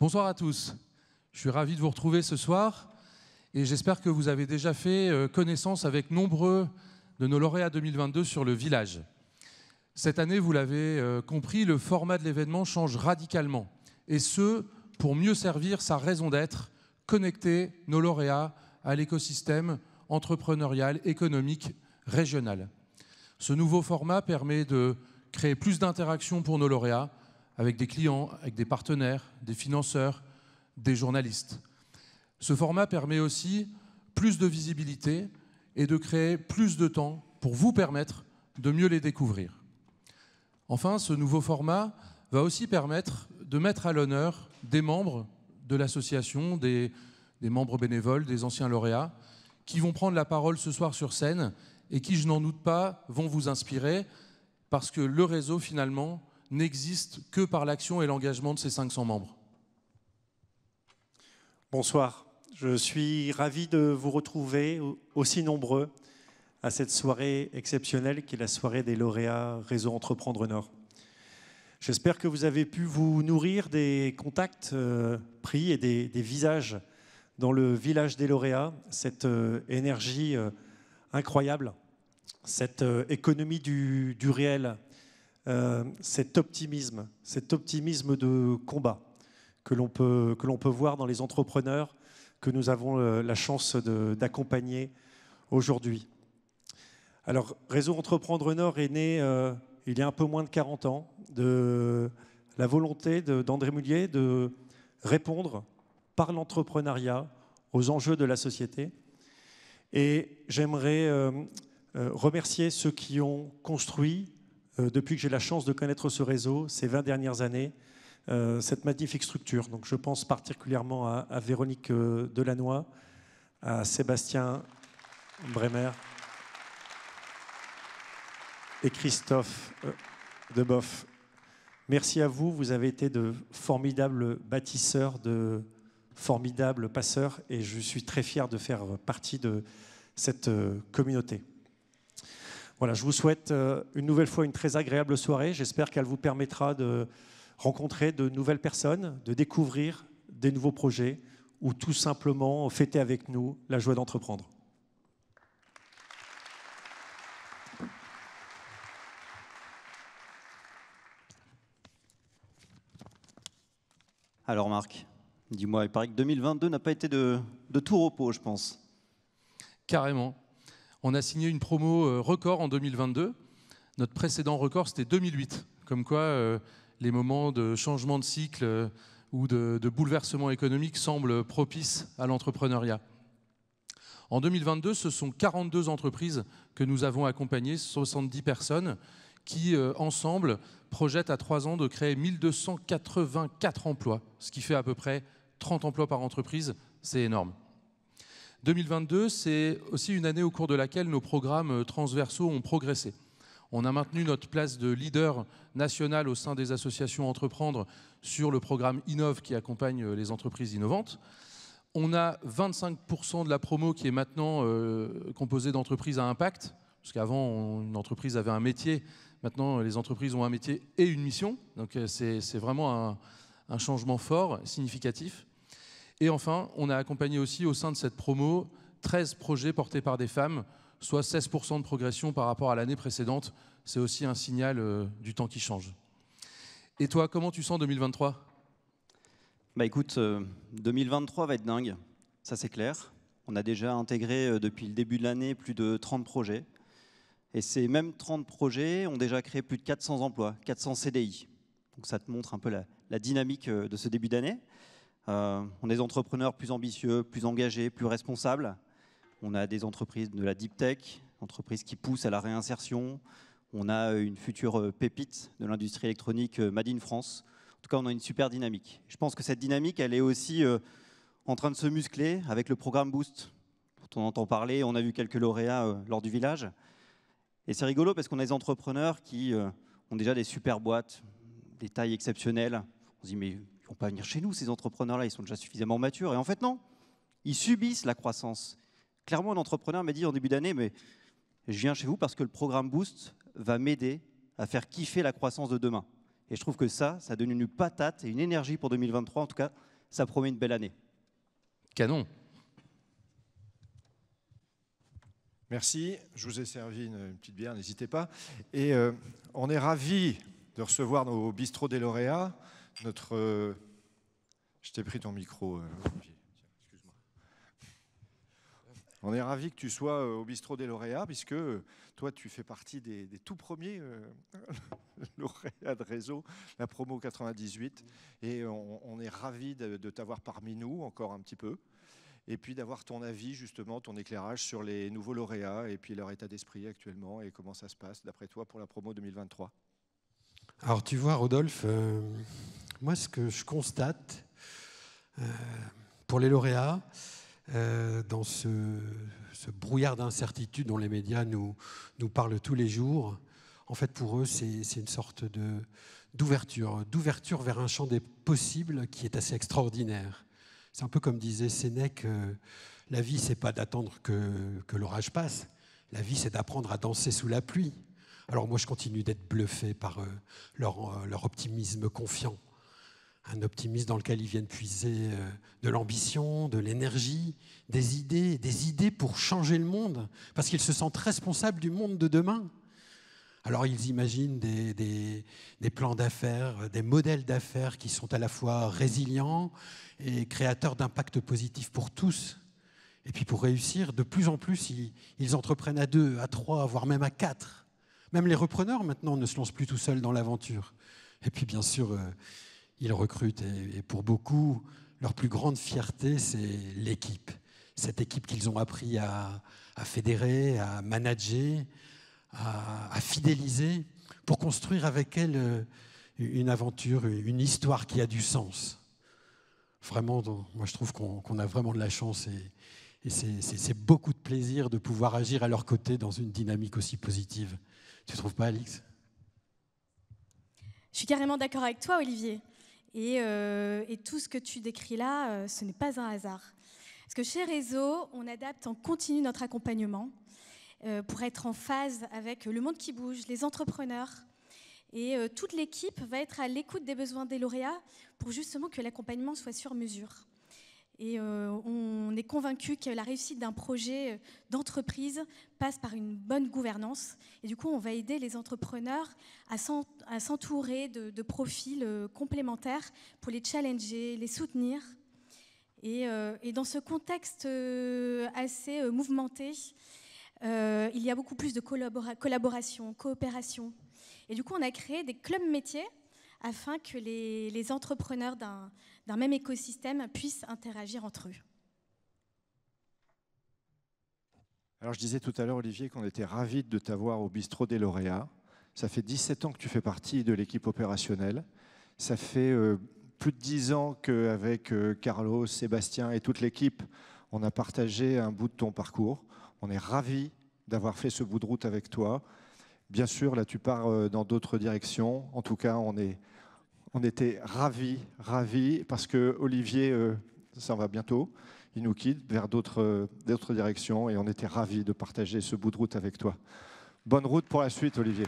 Bonsoir à tous. Je suis ravi de vous retrouver ce soir et j'espère que vous avez déjà fait connaissance avec nombreux de nos lauréats 2022 sur le village. Cette année, vous l'avez compris, le format de l'événement change radicalement et ce, pour mieux servir sa raison d'être, connecter nos lauréats à l'écosystème entrepreneurial, économique, régional. Ce nouveau format permet de créer plus d'interactions pour nos lauréats avec des clients, avec des partenaires, des financeurs, des journalistes. Ce format permet aussi plus de visibilité et de créer plus de temps pour vous permettre de mieux les découvrir. Enfin, ce nouveau format va aussi permettre de mettre à l'honneur des membres de l'association, des membres bénévoles, des anciens lauréats, qui vont prendre la parole ce soir sur scène et qui, je n'en doute pas, vont vous inspirer parce que le réseau, finalement, n'existe que par l'action et l'engagement de ses 500 membres. Bonsoir, je suis ravi de vous retrouver aussi nombreux à cette soirée exceptionnelle qui est la soirée des lauréats Réseau Entreprendre Nord. J'espère que vous avez pu vous nourrir des contacts pris et des visages dans le village des lauréats, cette énergie incroyable, cette économie du réel, cet optimisme de combat que l'on peut voir dans les entrepreneurs que nous avons la chance d'accompagner aujourd'hui. Alors, Réseau Entreprendre Nord est né il y a un peu moins de 40 ans de la volonté d'André Mullier de répondre par l'entrepreneuriat aux enjeux de la société. Et j'aimerais remercier ceux qui ont construit, depuis que j'ai la chance de connaître ce réseau, ces 20 dernières années, cette magnifique structure. Donc je pense particulièrement à Véronique Delannoy, à Sébastien Bremer et Christophe Deboff. Merci à vous, vous avez été de formidables bâtisseurs, de formidables passeurs et je suis très fier de faire partie de cette communauté. Voilà, je vous souhaite une nouvelle fois une très agréable soirée. J'espère qu'elle vous permettra de rencontrer de nouvelles personnes, de découvrir des nouveaux projets ou tout simplement fêter avec nous la joie d'entreprendre. Alors Marc, dis-moi, il paraît que 2022 n'a pas été de tout repos, je pense. Carrément. On a signé une promo record en 2022. Notre précédent record, c'était 2008. Comme quoi, les moments de changement de cycle ou de bouleversement économique semblent propices à l'entrepreneuriat. En 2022, ce sont 42 entreprises que nous avons accompagnées, 70 personnes, qui, ensemble, projettent à 3 ans de créer 1284 emplois, ce qui fait à peu près 30 emplois par entreprise. C'est énorme. 2022, c'est aussi une année au cours de laquelle nos programmes transversaux ont progressé. On a maintenu notre place de leader national au sein des associations Entreprendre sur le programme Innov qui accompagne les entreprises innovantes. On a 25% de la promo qui est maintenant composée d'entreprises à impact, parce qu'avant, une entreprise avait un métier. Maintenant, les entreprises ont un métier et une mission. Donc, c'est vraiment un changement fort, significatif. Et enfin, on a accompagné aussi au sein de cette promo 13 projets portés par des femmes, soit 16% de progression par rapport à l'année précédente. C'est aussi un signal du temps qui change. Et toi, comment tu sens 2023 ? Bah écoute, 2023 va être dingue, ça c'est clair. On a déjà intégré depuis le début de l'année plus de 30 projets. Et ces mêmes 30 projets ont déjà créé plus de 400 emplois, 400 CDI. Donc ça te montre un peu la dynamique de ce début d'année. On a des entrepreneurs plus ambitieux, plus engagés, plus responsables. On a des entreprises de la deep tech, entreprises qui poussent à la réinsertion. On a une future pépite de l'industrie électronique Made in France. En tout cas, on a une super dynamique. Je pense que cette dynamique, elle est aussi en train de se muscler avec le programme Boost, dont on entend parler. On a vu quelques lauréats lors du village. Et c'est rigolo parce qu'on a des entrepreneurs qui ont déjà des super boîtes, des tailles exceptionnelles. On se dit, mais ils ne vont pas venir chez nous, ces entrepreneurs-là, ils sont déjà suffisamment matures. Et en fait, non, ils subissent la croissance. Clairement, un entrepreneur m'a dit en début d'année, mais je viens chez vous parce que le programme Boost va m'aider à faire kiffer la croissance de demain. Et je trouve que ça donne une patate et une énergie pour 2023. En tout cas, ça promet une belle année. Canon. Merci, je vous ai servi une petite bière, n'hésitez pas. Et on est ravis de recevoir au Bistrot des Lauréats notre... Je t'ai pris ton micro, Olivier. Excuse-moi. On est ravis que tu sois au Bistrot des Lauréats, puisque toi, tu fais partie des tout premiers lauréats de réseau, la promo 98. Et on est ravis de t'avoir parmi nous, encore un petit peu. Et puis d'avoir ton avis, justement, ton éclairage sur les nouveaux lauréats et puis leur état d'esprit actuellement et comment ça se passe, d'après toi, pour la promo 2023. Alors, tu vois, Rodolphe, moi, ce que je constate pour les lauréats, dans ce brouillard d'incertitude dont les médias nous parlent tous les jours, en fait, pour eux, c'est une sorte d'ouverture vers un champ des possibles qui est assez extraordinaire. C'est un peu comme disait Sénèque, la vie, c'est pas d'attendre que l'orage passe. La vie, c'est d'apprendre à danser sous la pluie. Alors moi, je continue d'être bluffé par leur optimisme confiant. Un optimisme dans lequel ils viennent puiser de l'ambition, de l'énergie, des idées pour changer le monde, parce qu'ils se sentent responsables du monde de demain. Alors ils imaginent des plans d'affaires, des modèles d'affaires qui sont à la fois résilients et créateurs d'impact positif pour tous. Et puis pour réussir, de plus en plus, ils entreprennent à 2, à 3, voire même à 4. Même les repreneurs maintenant ne se lancent plus tout seuls dans l'aventure. Et puis bien sûr, ils recrutent. Et pour beaucoup, leur plus grande fierté, c'est l'équipe. Cette équipe qu'ils ont appris à fédérer, à manager, à fidéliser, pour construire avec elle une aventure, une histoire qui a du sens. Vraiment, moi je trouve qu'on a vraiment de la chance et c'est beaucoup de plaisir de pouvoir agir à leur côté dans une dynamique aussi positive. Tu ne trouves pas, Alix ? Je suis carrément d'accord avec toi, Olivier. Et tout ce que tu décris là, ce n'est pas un hasard. Parce que chez Réseau, on adapte en continu notre accompagnement pour être en phase avec le monde qui bouge, les entrepreneurs. Et toute l'équipe va être à l'écoute des besoins des lauréats pour justement que l'accompagnement soit sur mesure. Et on est convaincu que la réussite d'un projet d'entreprise passe par une bonne gouvernance. Et du coup, on va aider les entrepreneurs à s'entourer de profils complémentaires pour les challenger, les soutenir. Et dans ce contexte assez mouvementé, il y a beaucoup plus de collaboration, coopération. Et du coup, on a créé des clubs métiers afin que les entrepreneurs d'un même écosystème puissent interagir entre eux. Alors je disais tout à l'heure, Olivier, qu'on était ravis de t'avoir au Bistrot des Lauréats. Ça fait 17 ans que tu fais partie de l'équipe opérationnelle. Ça fait plus de 10 ans qu'avec Carlos, Sébastien et toute l'équipe, on a partagé un bout de ton parcours. On est ravis d'avoir fait ce bout de route avec toi. Bien sûr, là tu pars dans d'autres directions. En tout cas, on était ravis, parce que Olivier s'en va bientôt. Il nous quitte vers d'autres directions et on était ravis de partager ce bout de route avec toi. Bonne route pour la suite, Olivier.